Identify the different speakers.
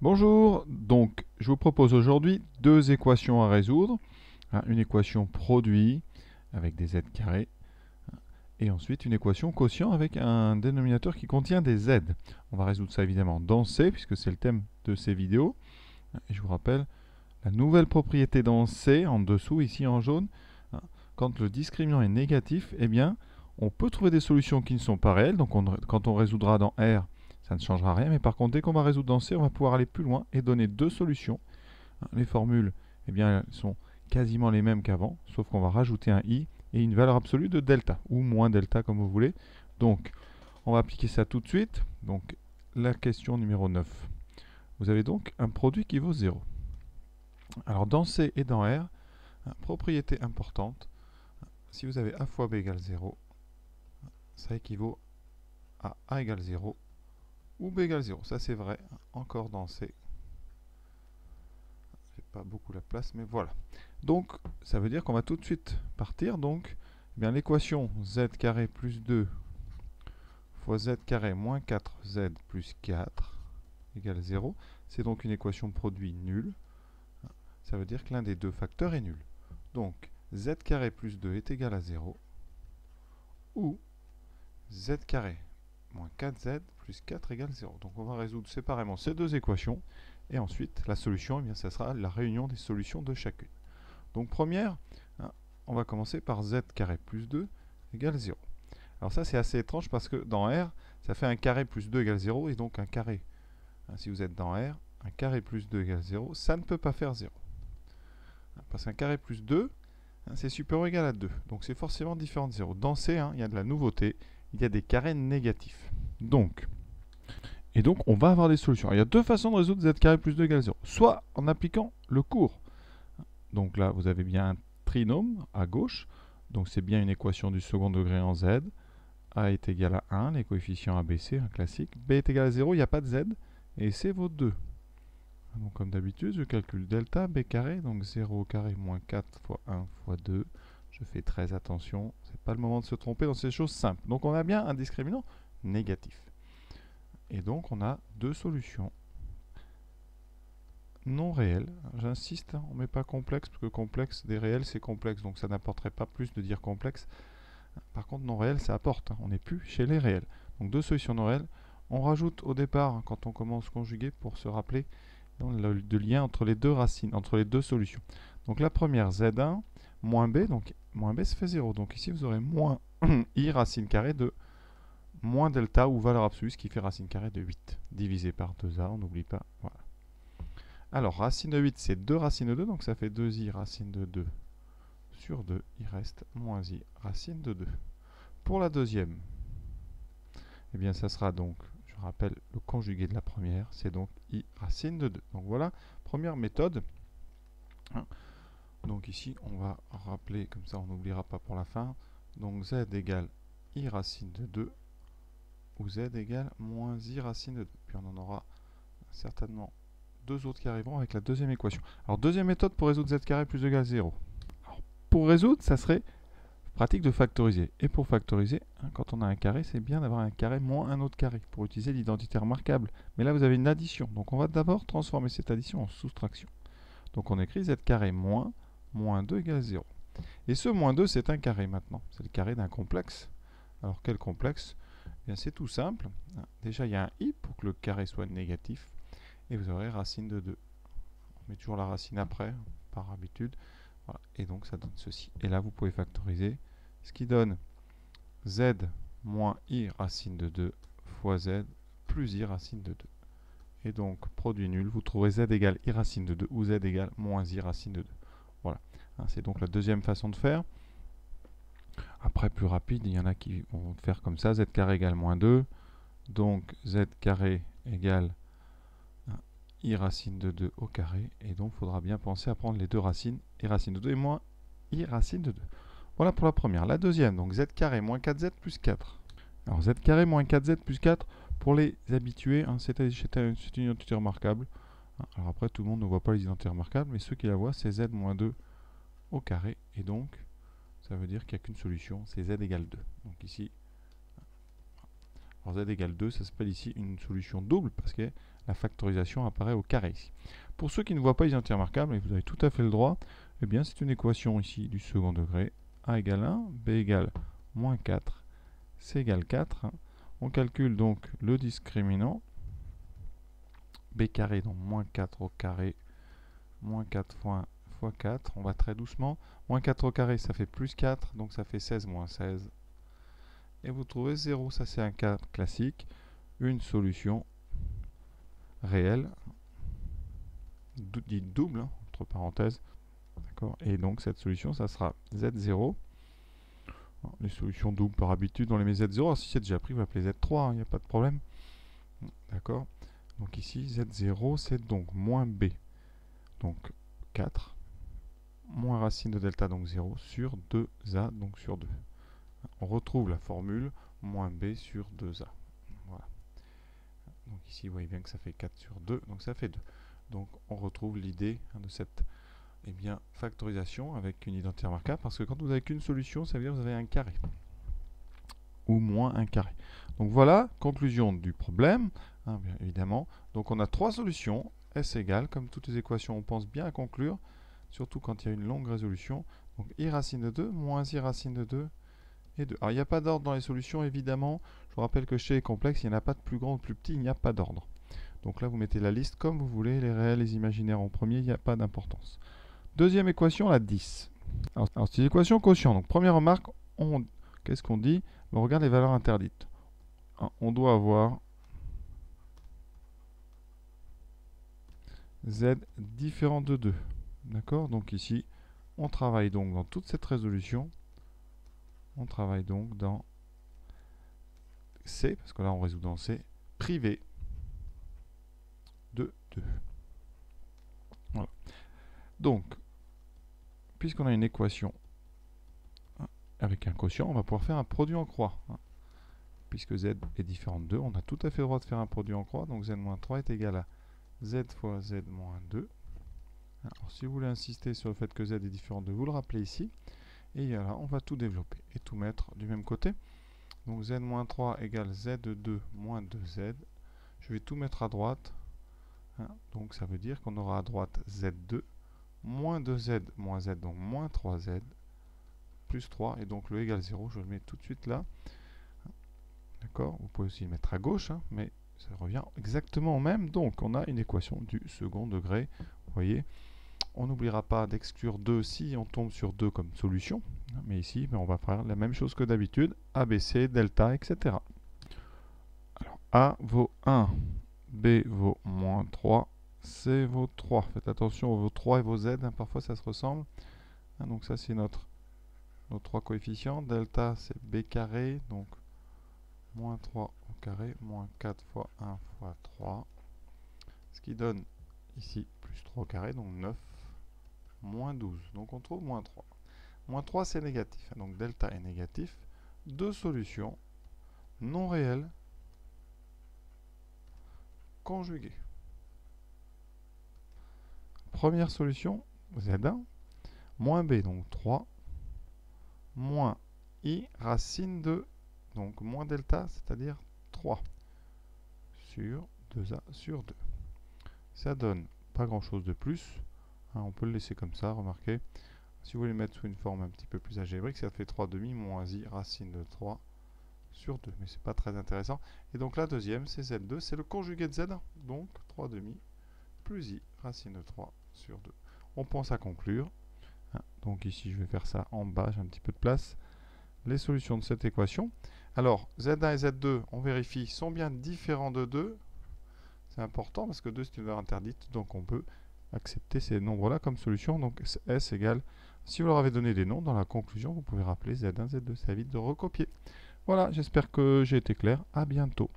Speaker 1: Bonjour, donc je vous propose aujourd'hui deux équations à résoudre. Une équation produit avec des z carrés et ensuite une équation quotient avec un dénominateur qui contient des z. On va résoudre ça évidemment dans C puisque c'est le thème de ces vidéos. Et je vous rappelle la nouvelle propriété dans C en dessous ici en jaune. Quand le discriminant est négatif, eh bien on peut trouver des solutions qui ne sont pas réelles. Donc quand on résoudra dans R, ça ne changera rien, mais par contre, dès qu'on va résoudre dans C, on va pouvoir aller plus loin et donner deux solutions. Les formules, eh bien, elles sont quasiment les mêmes qu'avant, sauf qu'on va rajouter un i et une valeur absolue de delta, ou moins delta comme vous voulez. Donc, on va appliquer ça tout de suite. Donc, la question numéro 9. Vous avez donc un produit qui vaut 0. Alors, dans C et dans R, propriété importante, si vous avez a fois b égale 0, ça équivaut à a égale 0 ou b égale 0. Ça, c'est vrai, encore dans C. J'ai pas beaucoup la place, mais voilà. Donc, ça veut dire qu'on va tout de suite partir. Donc, eh bien l'équation z carré plus 2 fois z carré moins 4z plus 4 égale 0. C'est donc une équation produit nulle. Ça veut dire que l'un des deux facteurs est nul. Donc, z carré plus 2 est égal à 0. Ou z carré moins 4z plus 4 égale 0. Donc, on va résoudre séparément ces deux équations. Et ensuite, la solution, eh bien, ça sera la réunion des solutions de chacune. Donc première, on va commencer par z carré plus 2 égale 0. Alors ça, c'est assez étrange parce que dans R, ça fait un carré plus 2 égale 0, et donc un carré, si vous êtes dans R, un carré plus 2 égale 0, ça ne peut pas faire 0. Parce qu'un carré plus 2, c'est supérieur ou égal à 2. Donc c'est forcément différent de 0. Dans C, il y a de la nouveauté, il y a des carrés négatifs. Donc, on va avoir des solutions. Alors, il y a deux façons de résoudre z carré plus 2 égale 0. Soit en appliquant le cours. Donc là, vous avez bien un trinôme à gauche. Donc c'est bien une équation du second degré en z. A est égal à 1, les coefficients ABC, un classique. B est égal à 0, il n'y a pas de z. Et C vaut 2. Donc comme d'habitude, je calcule delta B carré. Donc 0 au carré moins 4 fois 1 fois 2. Je fais très attention. Ce n'est pas le moment de se tromper dans ces choses simples. Donc on a bien un discriminant négatif. Et donc on a deux solutions non réel. J'insiste, on ne met pas complexe, parce que complexe, des réels, c'est complexe, donc ça n'apporterait pas plus de dire complexe. Par contre, non réel, ça apporte. On n'est plus chez les réels. Donc deux solutions non réelles. On rajoute au départ, quand on commence conjuguer, pour se rappeler le lien entre les deux racines, entre les deux solutions. Donc la première, z1 moins b, donc moins b ça fait 0. Donc ici, vous aurez moins i racine carrée de moins delta ou valeur absolue, ce qui fait racine carrée de 8. Divisé par 2a, on n'oublie pas. Voilà. Alors, racine de 8, c'est 2 racines de 2, donc ça fait 2i racine de 2 sur 2. Il reste moins i racine de 2. Pour la deuxième, eh bien, ça sera donc, je rappelle, le conjugué de la première, c'est donc i racine de 2. Donc voilà, première méthode. Donc ici, on va rappeler, comme ça on n'oubliera pas pour la fin. Donc z égale i racine de 2, ou z égale moins i racine de 2. Puis on en aura certainement deux autres qui arriveront avec la deuxième équation. Alors, deuxième méthode pour résoudre z carré plus 2 égale 0. Alors, pour résoudre, ça serait pratique de factoriser. Et pour factoriser, quand on a un carré, c'est bien d'avoir un carré moins un autre carré pour utiliser l'identité remarquable. Mais là, vous avez une addition. Donc, on va d'abord transformer cette addition en soustraction. Donc, on écrit z carré moins 2 égale 0. Et ce moins 2, c'est un carré maintenant. C'est le carré d'un complexe. Alors, quel complexe? Eh bien, c'est tout simple. Déjà, il y a un i pour que le carré soit négatif. Et vous aurez racine de 2. On met toujours la racine après, par habitude. Voilà. Et donc ça donne ceci. Et là, vous pouvez factoriser, ce qui donne z moins i racine de 2 fois z plus i racine de 2. Et donc, produit nul, vous trouverez z égale i racine de 2 ou z égale moins i racine de 2. Voilà. C'est donc la deuxième façon de faire. Après, plus rapide, il y en a qui vont faire comme ça, z carré égale moins 2. Donc, z carré égale i racine de 2 au carré, et donc il faudra bien penser à prendre les deux racines, i racine de 2 et moins i racine de 2. Voilà pour la première. La deuxième, donc z carré moins 4z plus 4. Alors z carré moins 4z plus 4, pour les habitués, c'est une identité remarquable. Alors après, tout le monde ne voit pas les identités remarquables, mais ceux qui la voient, c'est z moins 2 au carré, et donc ça veut dire qu'il n'y a qu'une solution, c'est z égale 2. Donc ici, alors z égale 2, ça s'appelle ici une solution double, parce qu'elle la factorisation apparaît au carré ici. Pour ceux qui ne voient pas les identités remarquables, et vous avez tout à fait le droit, eh bien c'est une équation ici du second degré. A égale 1, B égale moins 4, C égale 4. On calcule donc le discriminant. B carré, donc moins 4 au carré, moins 4 fois 4. On va très doucement. Moins 4 au carré, ça fait plus 4, donc ça fait 16 moins 16. Et vous trouvez 0. Ça, c'est un cas classique. Une solution réelle, dite double, hein, entre parenthèses. D'accord. Et donc, cette solution, ça sera Z0. Alors, les solutions doubles, par habitude, on les met Z0. Alors, si c'est déjà pris, vous l'appelez Z3, il n'y a pas de problème. D'accord. Donc ici, Z0, c'est donc moins B. Donc 4, moins racine de delta, donc 0, sur 2A, donc sur 2. On retrouve la formule moins B sur 2A. Voilà. Donc ici, vous voyez bien que ça fait 4 sur 2, donc ça fait 2. Donc on retrouve l'idée de cette factorisation avec une identité remarquable, parce que quand vous n'avez qu'une solution, ça veut dire que vous avez un carré. Ou moins un carré. Donc voilà, conclusion du problème, hein, bien évidemment. Donc on a trois solutions, S égale, comme toutes les équations, on pense bien à conclure, surtout quand il y a une longue résolution. Donc I racine de 2, moins I racine de 2, et 2. Alors il n'y a pas d'ordre dans les solutions, évidemment. Je vous rappelle que chez les complexes, il n'y en a pas de plus grand ou de plus petit, il n'y a pas d'ordre. Donc là, vous mettez la liste comme vous voulez, les réels, les imaginaires en premier, il n'y a pas d'importance. Deuxième équation, la 10. Alors c'est l'équation quotient. Donc première remarque, qu'est-ce qu'on dit? On regarde les valeurs interdites. On doit avoir Z différent de 2. D'accord? Donc ici, on travaille donc dans toute cette résolution. On travaille donc dans C, parce que là on résout dans C, privé de 2. Voilà. Donc, puisqu'on a une équation avec un quotient, on va pouvoir faire un produit en croix. Puisque Z est différent de 2, on a tout à fait le droit de faire un produit en croix. Donc Z-3 est égal à Z fois Z-2. Alors, si vous voulez insister sur le fait que Z est différent de 2, vous le rappelez ici. Et là, on va tout développer et tout mettre du même côté. Donc Z-3 égale Z2 moins 2Z. Je vais tout mettre à droite. Donc ça veut dire qu'on aura à droite Z2 moins 2Z moins Z, donc moins 3Z plus 3. Et donc le égal 0, je le mets tout de suite là. D'accord. Vous pouvez aussi le mettre à gauche, mais ça revient exactement au même. Donc on a une équation du second degré. Vous voyez, on n'oubliera pas d'exclure 2 si on tombe sur 2 comme solution. Mais ici, on va faire la même chose que d'habitude. ABC, delta, etc. Alors, A vaut 1, B vaut moins 3, C vaut 3. Faites attention aux 3 et vos Z, parfois ça se ressemble. Donc ça c'est nos 3 coefficients. Delta c'est B carré, donc moins 3 au carré, moins 4 fois 1 fois 3. Ce qui donne ici plus 3 au carré, donc 9, moins 12. Donc on trouve moins 3. Moins 3 c'est négatif, donc delta est négatif. Deux solutions non réelles conjuguées. Première solution, Z1, moins B, donc 3, moins I racine de, donc moins delta, c'est-à-dire 3, sur 2A sur 2. Ça donne pas grand-chose de plus. On peut le laisser comme ça, remarquez. Si vous voulez mettre sous une forme un petit peu plus algébrique, ça fait 3 demi moins I racine de 3 sur 2. Mais c'est pas très intéressant. Et donc la deuxième, c'est Z2, c'est le conjugué de Z, donc 3 demi plus I racine de 3 sur 2. On pense à conclure. Donc ici, je vais faire ça en bas, j'ai un petit peu de place. Les solutions de cette équation. Alors, Z1 et Z2, on vérifie, sont bien différents de 2. C'est important parce que 2, c'est une valeur interdite. Donc, on peut accepter ces nombres-là comme solution. Donc, S égale, si vous leur avez donné des noms, dans la conclusion, vous pouvez rappeler Z1, Z2. Ça évite de recopier. Voilà, j'espère que j'ai été clair. À bientôt.